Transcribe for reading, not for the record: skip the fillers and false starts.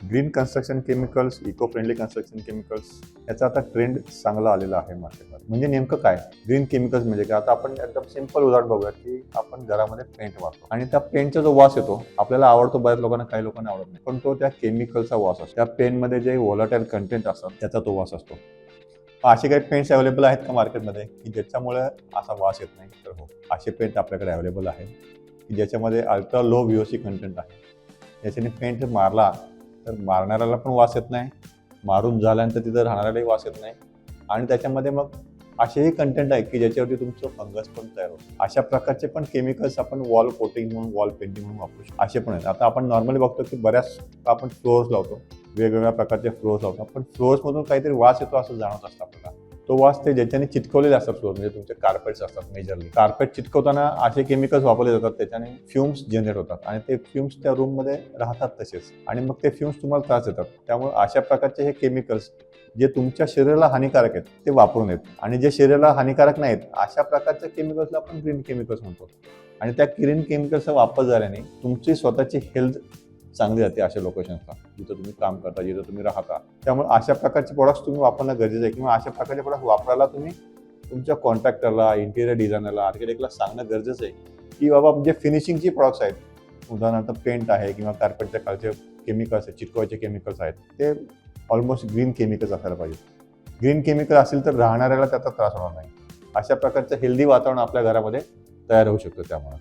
Green construction chemicals, eco friendly construction chemicals याचा आता trend चांगला आलेला आहे मार्केटमध्ये. म्हणजे नेमकं काय ग्रीन केमिकल्स म्हणजे काय? आता आपण एकदम सिंपल उदाहरण बघूया की आपण घरामध्ये पेंट मारतो आणि त्या पेंटचा जो वास येतो आपल्याला आवडतो, बऱ्याच लोकांना, काही लोकांना आवडत नाही, पण तो त्या केमिकलचा वास असतो. त्या पेंटमध्ये जे व्होलाटाईल कंटेंट असतात त्याचा तो वास असतो. असे काही पेंट्स अवेलेबल आहेत का मार्केटमध्ये की ज्याच्यामुळे असा वास येत नाही? तर हो, असे पेंट आपल्याकडे अवेलेबल आहे की ज्याच्यामध्ये अल्ट्रा लो VOC कंटेंट आहे. ज्याच्याने पेंट मारला तर मारणाऱ्याला पण वास येत नाही, मारून झाल्यानंतर तिथं राहणाऱ्यालाही वास येत नाही, आणि त्याच्यामध्ये मग असेही कंटेंट आहे की ज्याच्यावरती तुमचं फंगस पण तयार होतं. अशा प्रकारचे पण केमिकल्स आपण वॉल कोटिंग म्हणून, वॉल पेंटिंग म्हणून वापरू शकतो. असे पण आहेत. आता आपण नॉर्मली बघतो की बऱ्याच आपण फ्लोअर्स लावतो, वेगवेगळ्या प्रकारचे फ्लोअर्स लावतो, पण फ्लोअर्समधून काहीतरी वास येतो असं जाणवत असतं आपल्याला. तो वास ते ज्याच्याने चिटकवलेले असतात फ्लोअर, म्हणजे तुमचे कार्पेट्स असतात. मेजरली कार्पेट चिटकवताना असे केमिकल्स वापरले जातात, त्याच्याने फ्युम्स जनरेट होतात आणि ते फ्युम्स त्या रूममध्ये राहतात तसेच, आणि मग ते फ्युम्स तुम्हाला त्रास देतात. त्यामुळे अशा प्रकारचे हे केमिकल्स जे तुमच्या शरीराला हानिकारक आहेत ते वापरू नयेत, आणि जे शरीराला हानिकारक नाहीत अशा प्रकारच्या केमिकल्सला आपण ग्रीन केमिकल्स म्हणतो. आणि त्या ग्रीन केमिकल्सचा वापर झाल्याने तुमची स्वतःची हेल्थ चांगली राहते अशा लोकेशन्सला, जिथं तुम्ही काम करता, जिथं तुम्ही राहता. त्यामुळे अशा प्रकारचे प्रोडक्ट्स तुम्ही वापरणं गरजेचं आहे, किंवा अशा प्रकारचे प्रोडक्ट वापरायला तुम्ही तुमच्या कॉन्ट्रॅक्टरला, इंटिरियर डिझायनरला, आर्किटेक्टला सांगणं गरजेचं आहे की बाबा जे फिनिशिंगचे प्रोडक्ट्स आहेत, उदाहरणार्थ पेंट आहे किंवा कार्पेटच्या खालचे केमिकल्स आहेत, चिटकवायचे केमिकल्स आहेत, ते ऑलमोस्ट ग्रीन केमिकल्स असायला पाहिजे. ग्रीन केमिकल असेल तर राहणाऱ्याला त्याचा त्रास होणार नाही. अशा प्रकारचं हेल्दी वातावरण आपल्या घरामध्ये तयार होऊ शकतं त्यामुळे.